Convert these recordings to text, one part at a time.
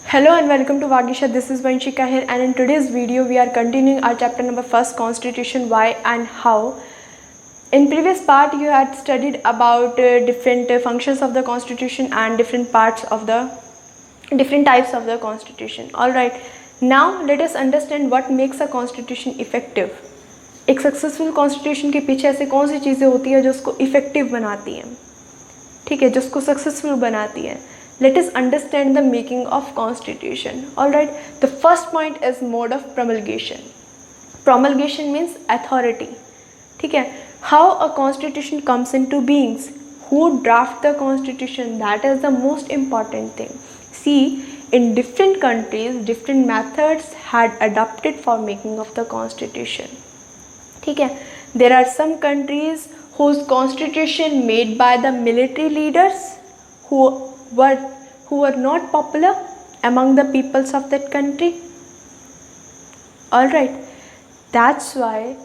Hello and welcome to Vagisha. This is Vanshika here, and in today's video we are continuing our chapter number 1, Constitution, why and how. In previous part you had studied about different functions of the Constitution and different types of the Constitution. Alright, now let us understand what makes a Constitution effective. एक successful constitution के पीछे ऐसे कौन सी चीज़ें होती है जो उसको इफेक्टिव बनाती हैं, ठीक है, जो उसको सक्सेसफुल बनाती है. Let us understand the making of constitution. Alright, the first point is mode of promulgation. Promulgation means authority. ठीक है, how a constitution comes into beings, who draft the constitution, that is the most important thing. See, in different countries different methods had adopted for making of the constitution. ठीक है, there are some countries whose constitution made by the military leaders who were not popular among the peoples of that country. Alright, that's why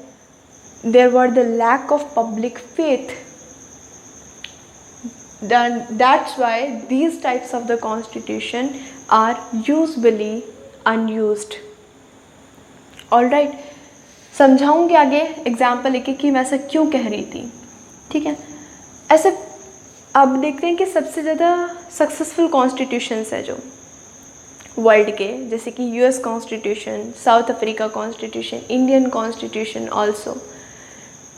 there were the lack of public faith. Then that's why these types of the constitution are usually unused. Alright, समझाऊंगी आगे example लेके कि मैं ऐसा क्यों कह रही थी. ठीक है, ऐसे अब देखते हैं कि सबसे ज़्यादा सक्सेसफुल कॉन्स्टिट्यूशंस है जो वर्ल्ड के, जैसे कि US constitution, south Africa constitution, Indian constitution also.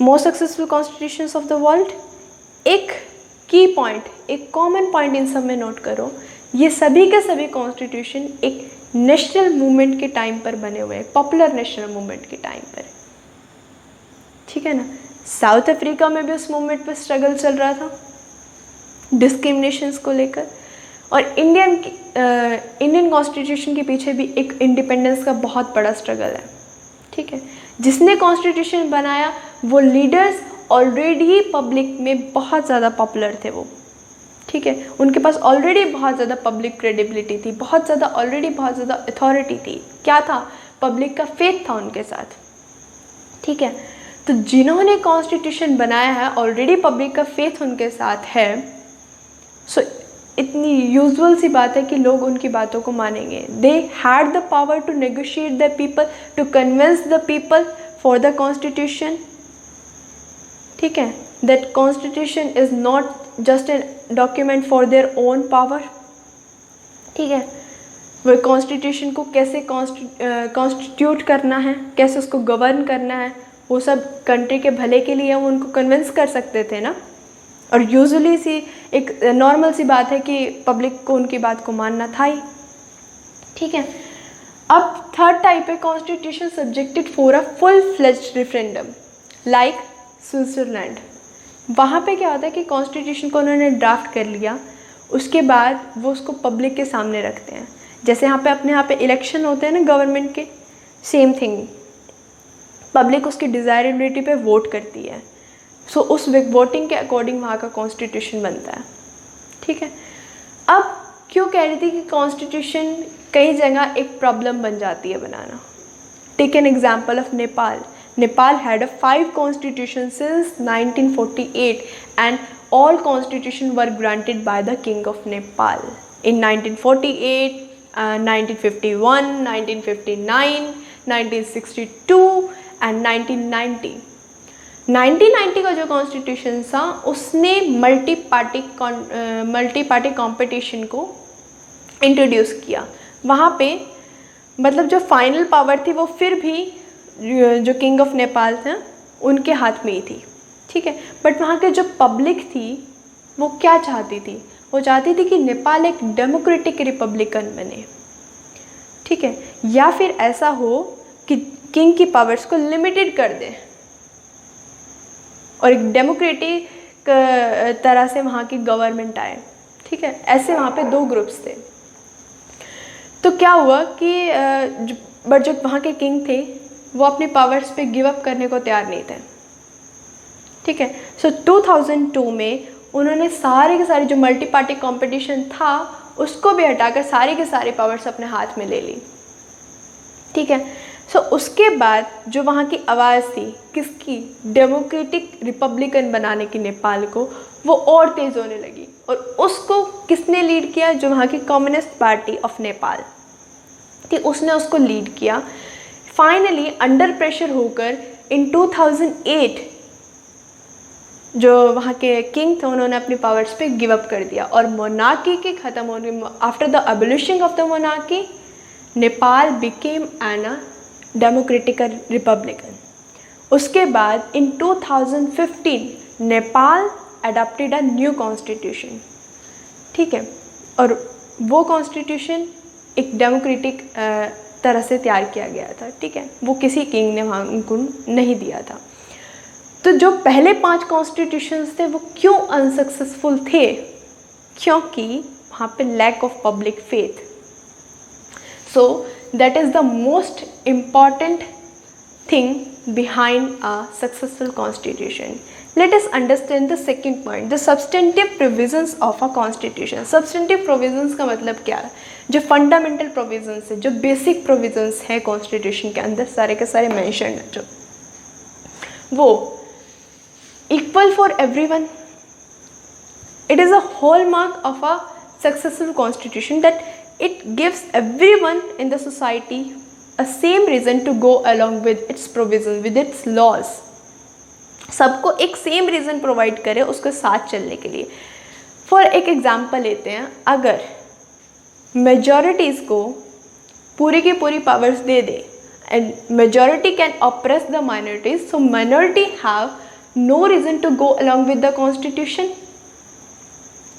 Most successful constitutions of the world. एक की पॉइंट, एक कॉमन पॉइंट इन सब में नोट करो, ये सभी के सभी कॉन्स्टिट्यूशन एक नेशनल मूवमेंट के टाइम पर बने हुए हैं, पॉपुलर नेशनल मूवमेंट के टाइम पर. ठीक है ना, साउथ अफ्रीका में भी उस मूवमेंट पर स्ट्रगल चल रहा था डिस्क्रिमिनेशंस को लेकर, और इंडियन कॉन्स्टिट्यूशन के पीछे भी एक इंडिपेंडेंस का बहुत बड़ा स्ट्रगल है. ठीक है, जिसने कॉन्स्टिट्यूशन बनाया वो लीडर्स ऑलरेडी पब्लिक में बहुत ज़्यादा पॉपुलर थे वो. ठीक है, उनके पास ऑलरेडी बहुत ज़्यादा पब्लिक क्रेडिबिलिटी थी, बहुत ज़्यादा अथॉरिटी थी. क्या था? पब्लिक का फेथ था उनके साथ. ठीक है, तो जिन्होंने कॉन्स्टिट्यूशन बनाया है ऑलरेडी पब्लिक का फेथ उनके साथ है. सो इतनी यूजुअल सी बात है कि लोग उनकी बातों को मानेंगे. They had the power to negotiate the people, to convince the people for the constitution. ठीक है, that constitution is not just a document for their own power. ठीक है, वो कॉन्स्टिट्यूशन को कैसे कॉन्स्टिट्यूट करना है, कैसे उसको गवर्न करना है, वो सब कंट्री के भले के लिए वो उनको कन्विंस कर सकते थे ना. और यूजुअली सी एक नॉर्मल सी बात है कि पब्लिक को उनकी बात को मानना था ही. ठीक है, अब थर्ड टाइप है constitution subjected for a full fledged referendum like Switzerland. वहाँ पे क्या होता है कि कॉन्स्टिट्यूशन को उन्होंने ड्राफ्ट कर लिया, उसके बाद वो उसको पब्लिक के सामने रखते हैं. जैसे अपने यहाँ पे इलेक्शन होते हैं ना गवर्नमेंट के, सेम थिंग. पब्लिक उसकी डिज़ायरेबिलिटी पे वोट करती है. सो उस वोटिंग के अकॉर्डिंग वहाँ का कॉन्स्टिट्यूशन बनता है. ठीक है, अब क्यों कह रही थी कि कॉन्स्टिट्यूशन कई जगह एक प्रॉब्लम बन जाती है बनाना. Take an example of Nepal. Nepal had 5 constitutions since 1948 and all constitutions were granted by the King of Nepal in 1948, 1951, 1959, 1962 and 1990. 1990 का जो कॉन्स्टिट्यूशन था उसने मल्टी पार्टी कॉम्पिटिशन को इंट्रोड्यूस किया. वहाँ पे मतलब जो फाइनल पावर थी वो फिर भी जो किंग ऑफ नेपाल थे उनके हाथ में ही थी. ठीक है, बट वहाँ के जो पब्लिक थी वो क्या चाहती थी, वो चाहती थी कि नेपाल एक डेमोक्रेटिक रिपब्लिकन बने. ठीक है, या फिर ऐसा हो कि किंग की पावर्स को लिमिटेड कर दे और एक डेमोक्रेटिक तरह से वहाँ की गवर्नमेंट आए. ठीक है, ऐसे वहाँ पे 2 ग्रुप्स थे. तो क्या हुआ कि बट जो वहाँ के किंग थे वो अपनी पावर्स पे गिव अप करने को तैयार नहीं थे. ठीक है, सो 2002 में उन्होंने सारे के सारे जो मल्टी पार्टी कंपटीशन था उसको भी हटाकर सारी के सारी पावर्स अपने हाथ में ले ली. ठीक है, सो उसके बाद जो वहाँ की आवाज़ थी किसकी, डेमोक्रेटिक रिपब्लिकन बनाने की नेपाल को, वो और तेज़ होने लगी। और उसको किसने लीड किया, जो वहाँ की कम्युनिस्ट पार्टी ऑफ नेपाल थी, उसने उसको लीड किया। फाइनली अंडर प्रेशर होकर इन 2008 जो वहाँ के किंग थे उन्होंने अपनी पावर्स पे गिव अप कर दिया, और मोनार्की के ख़त्म होने, after the abolition of the monarchy, Nepal became an democratic Republican. उसके बाद इन 2015 Nepal adopted a new constitution, ठीक है, और वो कॉन्स्टिट्यूशन एक डेमोक्रेटिक तरह से तैयार किया गया था, ठीक है, वो किसी किंग ने वहाँ उनको नहीं दिया था। तो जो पहले 5 कॉन्स्टिट्यूशंस थे वो क्यों अनसक्सेसफुल थे, क्योंकि वहाँ पे lack of public faith. So that is the most important thing behind a successful constitution. Let us understand the second point, the substantive provisions of a constitution. Substantive provisions का मतलब क्या है, जो fundamental provisions है, जो basic provisions है constitution के अंदर सारे के सारे mentioned है, जो वो equal for everyone. It is a hallmark of a successful constitution that it gives everyone in the society a same reason to go along with its provision, with its laws. सबको एक same reason provide करे उसके साथ चलने के लिए। For एक example लेते हैं, अगर मेजॉरिटीज़ को पूरी की पूरी पावर्स दे दे and majority can oppress the minorities, so minority have no reason to go along with the constitution,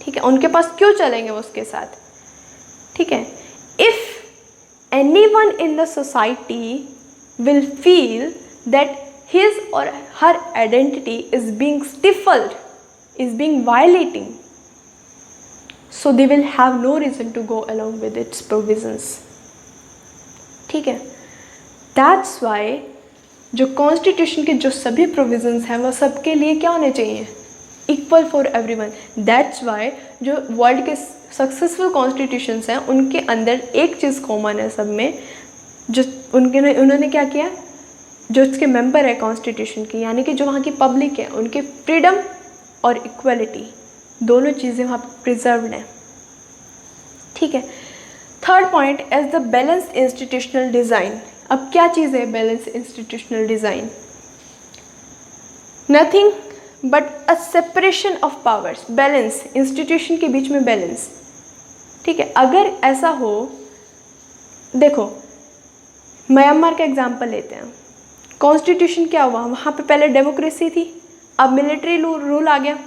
ठीक है, उनके पास क्यों चलेंगे वो उसके साथ, ठीक है। If anyone in the society will feel that his or her identity is being stifled, is being violating, so they will have no reason to go along with its provisions, ठीक है। That's why जो constitution के जो सभी provisions हैं वो सबके लिए क्या होने चाहिए, equal for everyone. That's why जो वर्ल्ड के सक्सेसफुल कॉन्स्टिट्यूशंस हैं उनके अंदर एक चीज़ कॉमन है सब में, जो उन्होंने क्या किया, जो उसके मेंबर है कॉन्स्टिट्यूशन की, यानी कि जो वहाँ की पब्लिक है, उनके फ्रीडम और इक्वलिटी दोनों चीज़ें वहाँ प्रिजर्व्ड हैं, ठीक है। Third point is the balance institutional design. अब क्या चीज़ है balance institutional design, nothing but a separation of powers, balance, institution के बीच में बैलेंस, ठीक है। अगर ऐसा हो, देखो म्यांमार का एग्जांपल लेते हैं, कॉन्स्टिट्यूशन क्या हुआ, वहाँ पे पहले डेमोक्रेसी थी, अब मिलिट्री रूल आ गया,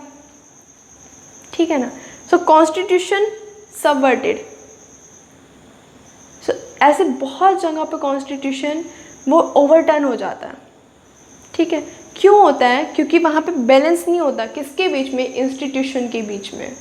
ठीक है ना। सो कॉन्स्टिट्यूशन सबवर्टेड, सो ऐसे बहुत जगह पे कॉन्स्टिट्यूशन वो ओवरटर्न हो जाता है, ठीक है। क्यों होता है, क्योंकि वहाँ पे बैलेंस नहीं होता, किसके बीच में, इंस्टीट्यूशन के बीच में,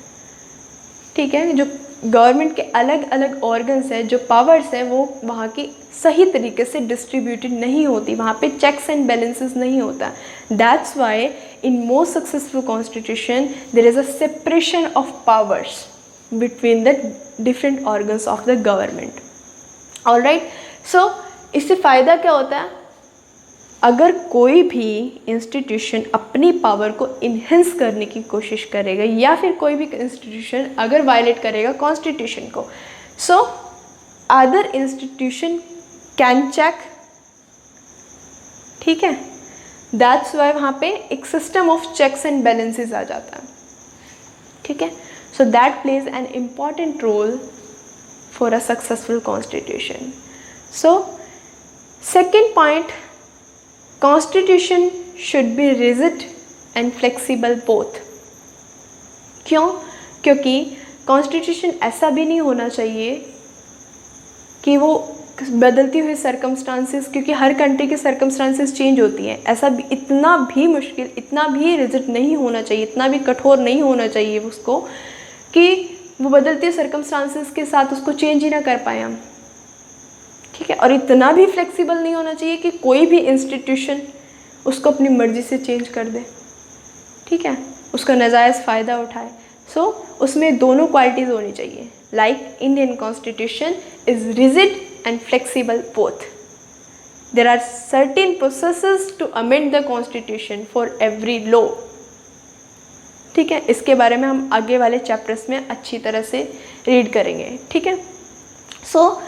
ठीक है। जो गवर्नमेंट के अलग अलग ऑर्गन्स है, जो पावर्स है, वो वहाँ की सही तरीके से डिस्ट्रीब्यूटेड नहीं होती, वहाँ पे चेक्स एंड बैलेंसेस नहीं होता। That's why in most successful constitution there is a separation of powers between the different organs of the government. Alright, so इससे फ़ायदा क्या होता है, अगर कोई भी इंस्टीट्यूशन अपनी पावर को इन्हेंस करने की कोशिश करेगा या फिर कोई भी इंस्टीट्यूशन अगर वायलेट करेगा कॉन्स्टिट्यूशन को, so other institution can check, ठीक है। दैट्स वाई वहाँ पे एक system of checks and balances आ जाता है, ठीक है। So that plays an important role for a successful constitution. So second point, Constitution should be rigid and flexible both. क्यों, क्योंकि Constitution ऐसा भी नहीं होना चाहिए कि वो बदलती हुई सर्कमस्टांसेस, क्योंकि हर कंट्री की सर्कमस्टांसेस चेंज होती हैं, ऐसा भी इतना भी मुश्किल, इतना भी रिजिड नहीं होना चाहिए, इतना भी कठोर नहीं होना चाहिए उसको कि वो बदलती हुई सर्कमस्टांसेस के साथ उसको चेंज ही ना कर पाए हम, ठीक है। और इतना भी फ्लेक्सिबल नहीं होना चाहिए कि कोई भी इंस्टीट्यूशन उसको अपनी मर्ज़ी से चेंज कर दे, ठीक है, उसका नाजायज़ फ़ायदा उठाए। सो उसमें दोनों क्वालिटीज़ होनी चाहिए, like Indian constitution is rigid and flexible both, there are certain processes to amend the constitution for every law. ठीक है, इसके बारे में हम आगे वाले चैप्टर्स में अच्छी तरह से रीड करेंगे। ठीक है, सो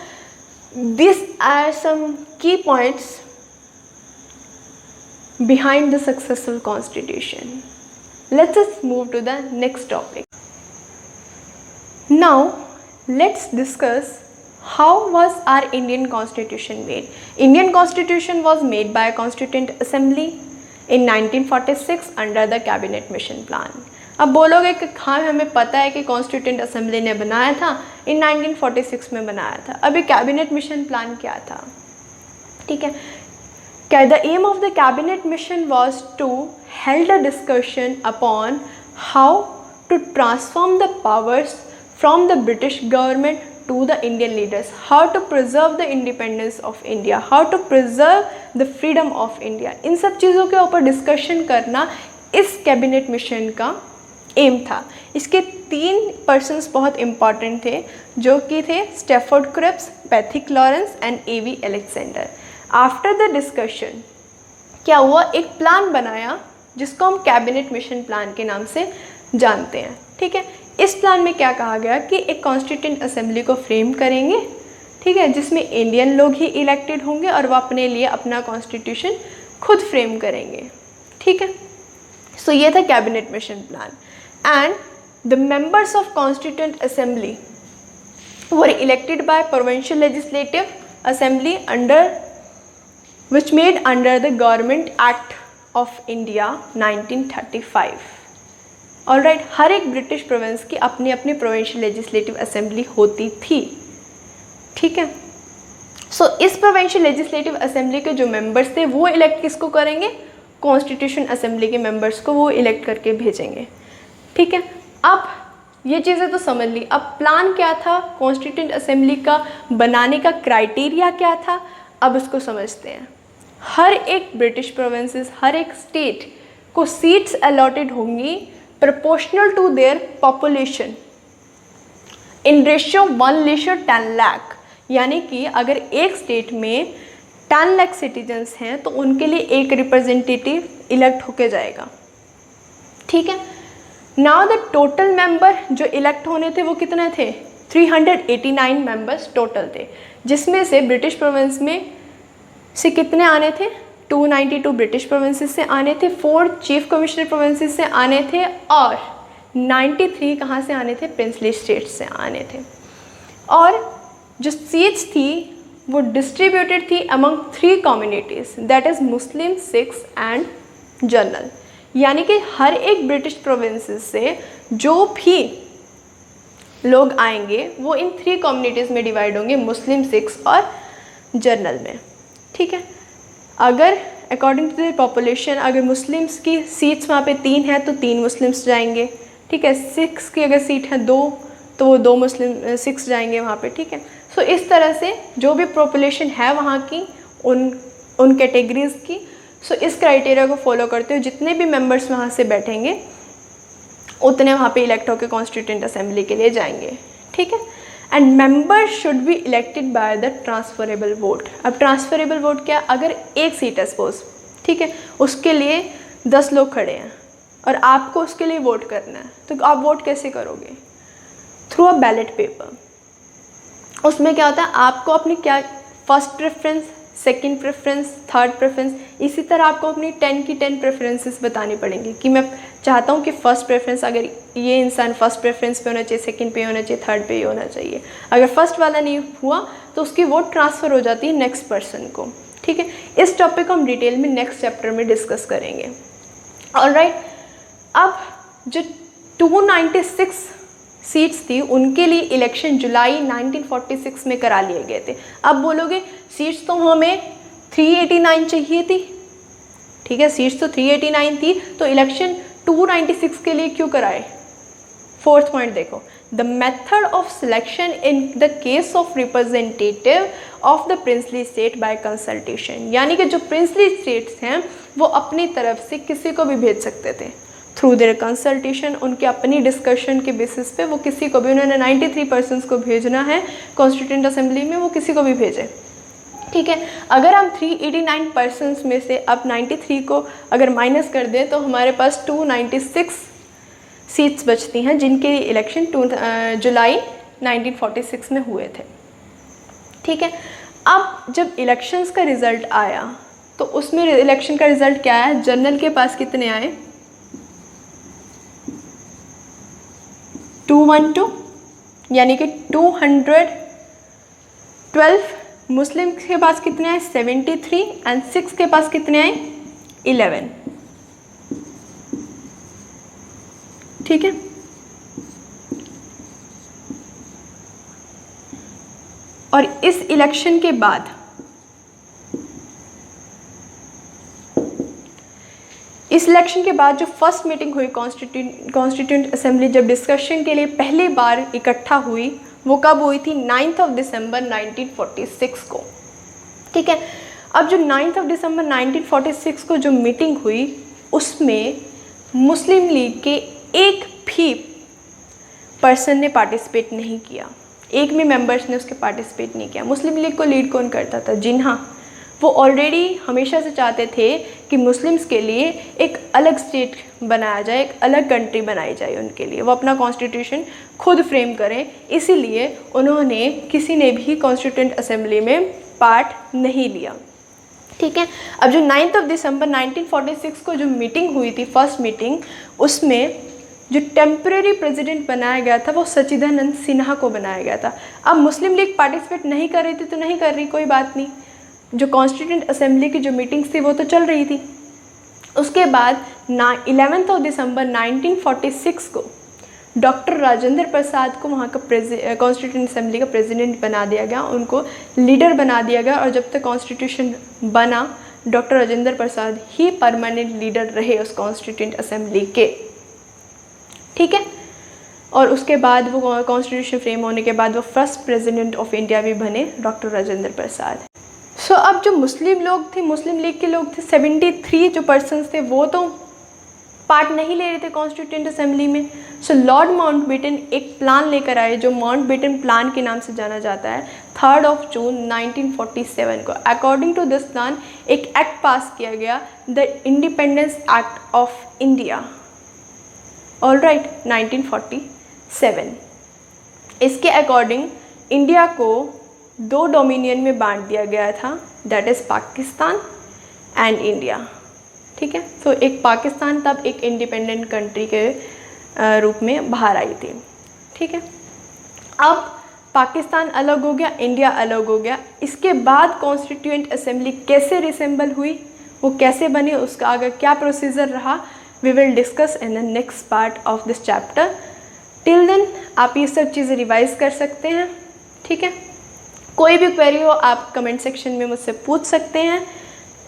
दिस आर सम की points behind the successful constitution. Let's just move to the next topic. Now let's discuss how was our Indian constitution made. Indian constitution was made by a constituent assembly in 1946 under the cabinet mission plan. अब बोलोगे कि हाँ हमें पता है कि constituent assembly ने बनाया था, इन 1946 में बनाया था। अभी कैबिनेट मिशन प्लान क्या था? ठीक है, the aim of the cabinet mission was to held a discussion upon how to transform the powers from the British government to the Indian leaders, how to preserve the independence of India, how to preserve the freedom of India। इन सब चीज़ों के ऊपर discussion करना इस cabinet mission का M था। इसके 3 persons बहुत इम्पॉर्टेंट थे, जो कि थे Stafford Cripps, Pethick Lawrence and A.V. Alexander. After the discussion क्या हुआ, एक प्लान बनाया जिसको हम कैबिनेट मिशन प्लान के नाम से जानते हैं। ठीक है, इस प्लान में क्या कहा गया कि एक कॉन्स्टिट्यूंट असेंबली को फ्रेम करेंगे, ठीक है, जिसमें इंडियन लोग ही इलेक्टेड होंगे और वो अपने लिए अपना कॉन्स्टिट्यूशन खुद फ्रेम करेंगे। ठीक है, सो ये था cabinet mission plan. And the members of constituent assembly were elected by provincial legislative assembly which made under the Government Act of India 1935। Alright, हर एक ब्रिटिश प्रोविंस की अपनी अपनी प्रोविंशियल लेजिस्लेटिव असेंबली होती थी। ठीक है, सो इस प्रोविंशियल लेजिस्लेटिव असेंबली के जो मेंबर्स थे वो इलेक्ट किसको करेंगे? कॉन्स्टिट्यूशन असेंबली के मेंबर्स को वो इलेक्ट करके भेजेंगे। ठीक है, अब ये चीज़ें तो समझ ली। अब प्लान क्या था कॉन्स्टिट्यूंट असेंबली का बनाने का, क्राइटेरिया क्या था, अब उसको समझते हैं। हर एक ब्रिटिश प्रोविंसेस, हर एक स्टेट को सीट्स अलॉटेड होंगी proportional to their population in ratio 1:10 lakh. यानी कि अगर एक स्टेट में 10 लाख सिटीजन्स हैं तो उनके लिए एक रिप्रेजेंटेटिव इलेक्ट होके जाएगा। ठीक है, नाउ द टोटल मेंबर जो इलेक्ट होने थे वो कितने थे? 389 मेंबर्स टोटल थे, जिसमें से ब्रिटिश प्रोविंस में से कितने आने थे? 292 ब्रिटिश प्रोविंसेस से आने थे, 4 चीफ कमिश्नर प्रोविंसेस से आने थे और 93 कहाँ से आने थे? प्रिंसली स्टेट्स से आने थे। और जो सीट्स थी वो डिस्ट्रीब्यूटेड थी among 3 communities, that is Muslim, Sikhs and general. यानी कि हर एक ब्रिटिश प्रोविंसेस से जो भी लोग आएंगे वो इन 3 कम्युनिटीज़ में डिवाइड होंगे, मुस्लिम, सिख्स और जनरल में। ठीक है, अगर अकॉर्डिंग टू द पॉपुलेशन अगर मुस्लिम्स की सीट्स वहाँ पे 3 हैं तो 3 मुस्लिम्स जाएंगे। ठीक है, सिख्स की अगर सीट है 2 तो वो 2 मुस्लिम सिख्स जाएंगे वहाँ पे। ठीक है, सो इस तरह से जो भी पॉपुलेशन है वहाँ की उन कैटेगरीज़ की, सो इस क्राइटेरिया को फॉलो करते हुए जितने भी मेंबर्स वहाँ से बैठेंगे उतने वहाँ पे इलेक्ट होकर कॉन्स्टिट्यूंट असेंबली के लिए जाएंगे। ठीक है, and members should be elected by the transferable vote. अब ट्रांसफरेबल वोट क्या? अगर एक सीट है सपोज, ठीक है, उसके लिए 10 लोग खड़े हैं और आपको उसके लिए वोट करना है, तो आप वोट कैसे करोगे? Through a ballot paper. उसमें क्या होता है, आपको अपनी क्या first preference, second preference, third preference, इसी तरह आपको अपनी 10 की 10 प्रेफरेंसेस बतानी पड़ेंगी कि मैं चाहता हूँ कि फ़र्स्ट प्रेफरेंस, अगर ये इंसान फर्स्ट प्रेफरेंस पे होना चाहिए, सेकंड पे होना चाहिए, थर्ड पे ही होना चाहिए। अगर फर्स्ट वाला नहीं हुआ तो उसकी वोट ट्रांसफ़र हो जाती है नेक्स्ट पर्सन को। ठीक है, इस टॉपिक को हम डिटेल में नेक्स्ट चैप्टर में डिस्कस करेंगे। ऑलराइट, अब जो 296 सीट्स थी उनके लिए इलेक्शन जुलाई 1946 में करा लिए गए थे। अब बोलोगे सीट्स तो हमें 389 चाहिए थी। ठीक है, सीट्स तो 389 थी तो इलेक्शन 296 के लिए क्यों कराए? 4th पॉइंट देखो, the method of selection in the case of representative of the princely state by consultation. यानी कि जो प्रिंसली स्टेट्स हैं वो अपनी तरफ से किसी को भी भेज सकते थे थ्रू देयर कंसल्टेशन, उनके अपनी डिस्कशन के बेसिस पे वो किसी को भी, उन्होंने 93 पर्सन्स को भेजना है कॉन्स्टिट्यूंट असेंबली में, वो किसी को भी भेजे। ठीक है। अगर हम 389 पर्सन्स में से अब 93 को अगर माइनस कर दें तो हमारे पास 296 सीट्स बचती हैं जिनके इलेक्शन जुलाई 1946 में हुए थे। ठीक है। अब जब इलेक्शंस का रिज़ल्ट आया तो उसमें इलेक्शन का रिज़ल्ट क्या है, जनरल के पास कितने आए, 212, यानी कि 212। मुस्लिम के पास कितने आए, 73, एंड सिक्स के पास कितने आए, 11। ठीक है। और इस इलेक्शन के बाद जो फर्स्ट मीटिंग हुई कॉन्स्टिट्यूंट असेंबली, जब डिस्कशन के लिए पहली बार इकट्ठा हुई, वो कब हुई थी, 9 दिसंबर 1946 को। ठीक है। अब जो 9 दिसंबर 1946 को जो मीटिंग हुई उसमें मुस्लिम लीग के एक भी पर्सन ने पार्टिसिपेट नहीं किया, एक भी मेंबर्स ने उसके पार्टिसिपेट नहीं किया। मुस्लिम लीग को लीड कौन करता था, जिन्ना। वो ऑलरेडी हमेशा से चाहते थे कि मुस्लिम्स के लिए एक अलग स्टेट बनाया जाए, एक अलग कंट्री बनाई जाए उनके लिए, वो अपना कॉन्स्टिट्यूशन खुद फ्रेम करें। इसीलिए उन्होंने किसी ने भी कॉन्स्टिट्यूंट असेंबली में पार्ट नहीं लिया। ठीक है। अब जो 9 दिसंबर 1946 को जो मीटिंग हुई थी, फर्स्ट मीटिंग, उसमें जो टेम्परेरी प्रेसिडेंट बनाया गया था वो सच्चिदानंद सिन्हा को बनाया गया था। अब मुस्लिम लीग पार्टिसिपेट नहीं कर रही थी तो नहीं कर रही, कोई बात नहीं, जो कॉन्स्टिट्यूंट असेंबली की जो मीटिंग्स थी वो तो चल रही थी। उसके बाद 11 दिसंबर 1946 को डॉक्टर राजेंद्र प्रसाद को वहाँ का कॉन्स्टिट्यूंट असेंबली का प्रेसिडेंट बना दिया गया, उनको लीडर बना दिया गया। और जब तक कॉन्स्टिट्यूशन बना डॉक्टर राजेंद्र प्रसाद ही परमानेंट लीडर रहे उस कॉन्स्टिट्यूंट असेंबली के। ठीक है। और उसके बाद वो कॉन्स्टिट्यूशन फ्रेम होने के बाद वो फर्स्ट प्रेसिडेंट ऑफ इंडिया भी बने डॉक्टर राजेंद्र प्रसाद। सो अब जो मुस्लिम लोग थे, मुस्लिम लीग के लोग थे, 73 जो पर्सन्स थे वो तो पार्ट नहीं ले रहे थे कॉन्स्टिट्यूंट असेंबली में। सो लॉर्ड माउंटबेटन एक प्लान लेकर आए जो माउंटबेटन प्लान के नाम से जाना जाता है। 3 जून 1947 को अकॉर्डिंग टू दिस प्लान एक एक्ट पास किया गया, the independence act of India. Alright, 1947। इसके अकॉर्डिंग इंडिया को 2 डोमिनियन में बांट दिया गया था, that is Pakistan and India. ठीक है। तो एक पाकिस्तान तब एक इंडिपेंडेंट कंट्री के रूप में बाहर आई थी। ठीक है। अब पाकिस्तान अलग हो गया, इंडिया अलग हो गया। इसके बाद कॉन्स्टिट्यूएंट असेंबली कैसे रिसेंबल हुई, वो कैसे बनी, उसका आगे क्या प्रोसीजर रहा, we will discuss in the next part of this chapter. Till then आप ये सब चीज़ें रिवाइज कर सकते हैं। ठीक है। कोई भी क्वेरी हो आप कमेंट सेक्शन में मुझसे पूछ सकते हैं।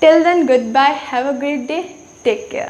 Till then goodbye, have a great day, take care.